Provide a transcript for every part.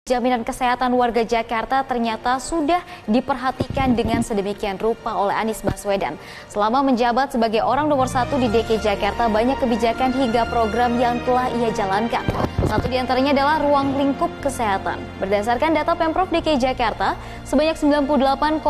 Jaminan kesehatan warga Jakarta ternyata sudah diperhatikan dengan sedemikian rupa oleh Anies Baswedan. Selama menjabat sebagai orang nomor 1 di DKI Jakarta, banyak kebijakan hingga program yang telah ia jalankan. Satu di antaranya adalah ruang lingkup kesehatan. Berdasarkan data Pemprov DKI Jakarta, sebanyak 98,54%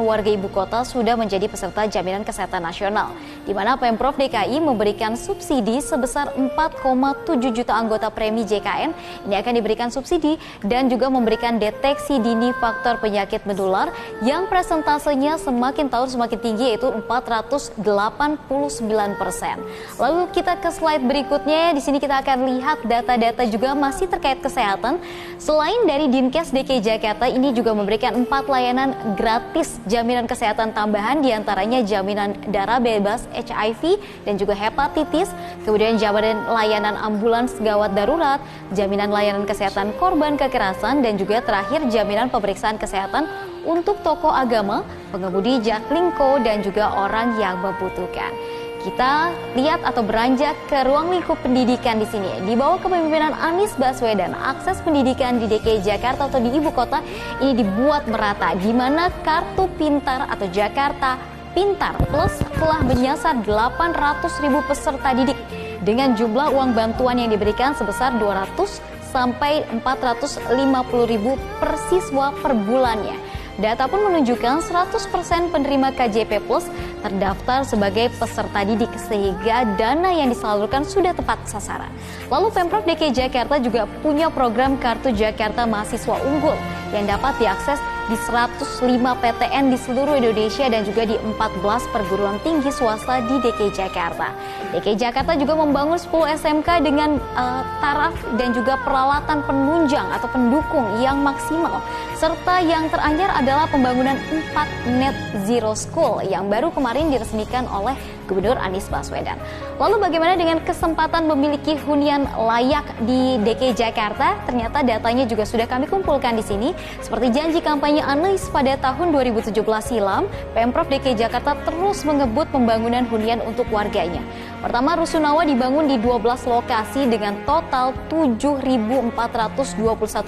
warga ibu kota sudah menjadi peserta jaminan kesehatan nasional, di mana Pemprov DKI memberikan subsidi sebesar 4,7 juta anggota premi JKN. Ini akan diberikan subsidi dan juga memberikan deteksi dini faktor penyakit menular yang presentasenya semakin tahun semakin tinggi, yaitu 489%. Lalu kita ke slide berikutnya. Di sini kita akan lihat data-data juga masih terkait kesehatan. Selain dari Dinkes DKI Jakarta, ini juga memberikan 4 layanan gratis jaminan kesehatan tambahan, diantaranya jaminan darah bebas HIV dan juga hepatitis, kemudian jaminan layanan ambulans gawat darurat, jaminan layanan kesehatan korban kekerasan, dan juga terakhir jaminan pemeriksaan kesehatan untuk tokoh agama, pengemudi jaklingko, dan juga orang yang membutuhkan. Kita lihat atau beranjak ke ruang lingkup pendidikan di sini. Di bawah kepemimpinan Anies Baswedan, akses pendidikan di DKI Jakarta atau di ibu kota ini dibuat merata, di mana kartu pintar atau Jakarta Pintar Plus telah menyasar 800.000 peserta didik dengan jumlah uang bantuan yang diberikan sebesar 200 sampai 450.000 per siswa per bulannya. Data pun menunjukkan 100% penerima KJP Plus terdaftar sebagai peserta didik, sehingga dana yang disalurkan sudah tepat sasaran. Lalu Pemprov DKI Jakarta juga punya program Kartu Jakarta Mahasiswa Unggul yang dapat diakses di 105 PTN di seluruh Indonesia dan juga di 14 perguruan tinggi swasta di DKI Jakarta. DKI Jakarta juga membangun 10 SMK dengan taraf dan juga peralatan penunjang atau pendukung yang maksimal. Serta yang teranyar adalah pembangunan 4 Net Zero School yang baru kemarin diresmikan oleh Gubernur Anies Baswedan. Lalu bagaimana dengan kesempatan memiliki hunian layak di DKI Jakarta? Ternyata datanya juga sudah kami kumpulkan di sini. Seperti janji kampanye Anies pada tahun 2017 silam, Pemprov DKI Jakarta terus mengebut pembangunan hunian untuk warganya. Pertama, Rusunawa dibangun di 12 lokasi dengan total 7.421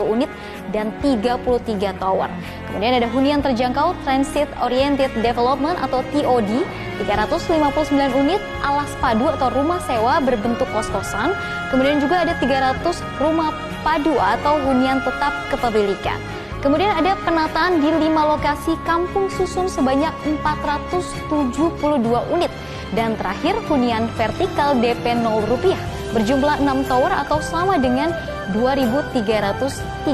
unit dan 33 tower. Kemudian ada hunian terjangkau Transit Oriented Development atau TOD, 359 unit alas padu atau rumah sewa berbentuk kos-kosan. Kemudian juga ada 300 rumah padu atau hunian tetap kepemilikan. Kemudian ada penataan di 5 lokasi kampung susun sebanyak 472 unit. Dan terakhir hunian vertikal DP 0 rupiah berjumlah 6 tower atau sama dengan 2.332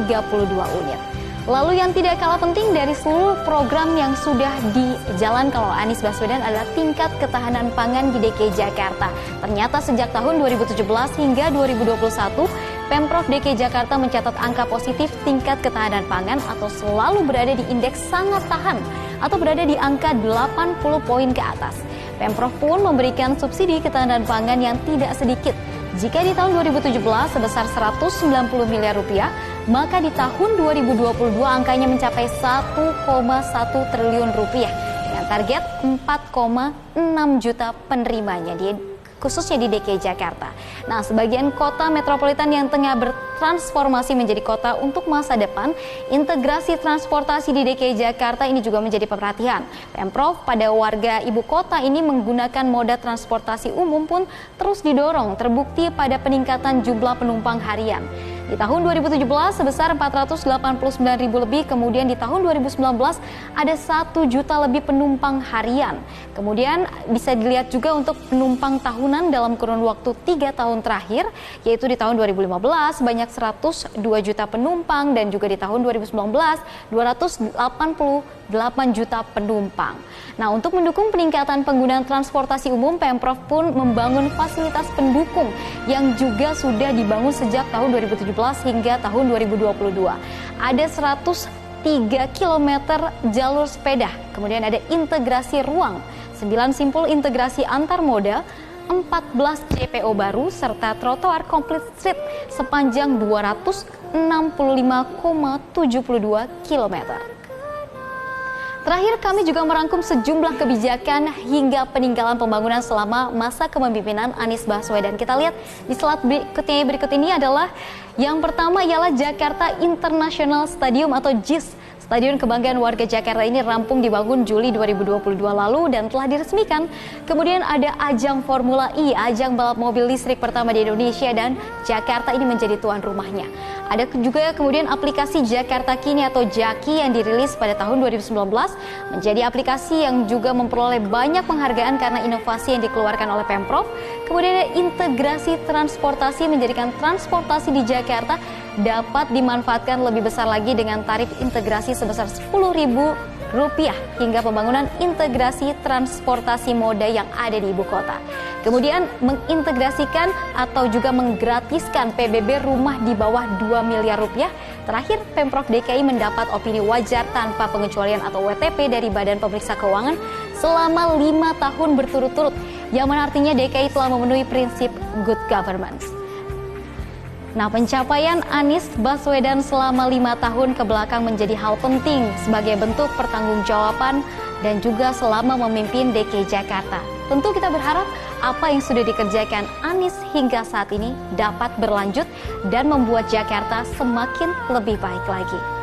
unit. Lalu yang tidak kalah penting dari seluruh program yang sudah dijalankan oleh Anies Baswedan adalah tingkat ketahanan pangan di DKI Jakarta. Ternyata sejak tahun 2017 hingga 2021, Pemprov DKI Jakarta mencatat angka positif tingkat ketahanan pangan atau selalu berada di indeks sangat tahan atau berada di angka 80 poin ke atas. Pemprov pun memberikan subsidi ketahanan pangan yang tidak sedikit. Jika di tahun 2017 sebesar 190 miliar rupiah, maka di tahun 2022 angkanya mencapai 1,1 triliun rupiah dengan target 4,6 juta penerimanya khususnya di DKI Jakarta. Nah, sebagian kota metropolitan yang tengah bertransformasi menjadi kota untuk masa depan, integrasi transportasi di DKI Jakarta ini juga menjadi perhatian. Pemprov pada warga ibu kota ini menggunakan moda transportasi umum pun terus didorong, terbukti pada peningkatan jumlah penumpang harian. Di tahun 2017 sebesar 489.000 lebih, kemudian di tahun 2019 ada 1 juta lebih penumpang harian. Kemudian bisa dilihat juga untuk penumpang tahunan dalam kurun waktu 3 tahun terakhir, yaitu di tahun 2015 sebanyak 102 juta penumpang dan juga di tahun 2019 288 juta penumpang. Nah, untuk mendukung peningkatan penggunaan transportasi umum, Pemprov pun membangun fasilitas pendukung yang juga sudah dibangun sejak tahun 2017 hingga tahun 2022. Ada 103 km jalur sepeda, kemudian ada integrasi ruang, 9 simpul integrasi antar moda, 14 JPO baru, serta trotoar komplit street sepanjang 265,72 km. Terakhir, kami juga merangkum sejumlah kebijakan hingga peninggalan pembangunan selama masa kepemimpinan Anies Baswedan. Kita lihat di slide berikut ini adalah yang pertama ialah Jakarta International Stadium atau JIS. Stadion Kebanggaan Warga Jakarta ini rampung dibangun Juli 2022 lalu dan telah diresmikan. Kemudian ada ajang Formula E, ajang balap mobil listrik pertama di Indonesia, dan Jakarta ini menjadi tuan rumahnya. Ada juga kemudian aplikasi Jakarta Kini atau Jaki yang dirilis pada tahun 2019, menjadi aplikasi yang juga memperoleh banyak penghargaan karena inovasi yang dikeluarkan oleh Pemprov. Kemudian ada integrasi transportasi, menjadikan transportasi di Jakarta dapat dimanfaatkan lebih besar lagi dengan tarif integrasi sebesar Rp10.000 hingga pembangunan integrasi transportasi moda yang ada di ibu kota. Kemudian mengintegrasikan atau juga menggratiskan PBB rumah di bawah Rp2 miliar. Terakhir, Pemprov DKI mendapat opini wajar tanpa pengecualian atau WTP dari Badan Pemeriksa Keuangan selama 5 tahun berturut-turut, yang mana artinya DKI telah memenuhi prinsip good governance. Nah, pencapaian Anies Baswedan selama 5 tahun kebelakang menjadi hal penting sebagai bentuk pertanggungjawaban dan juga selama memimpin DKI Jakarta. Tentu kita berharap apa yang sudah dikerjakan Anies hingga saat ini dapat berlanjut dan membuat Jakarta semakin lebih baik lagi.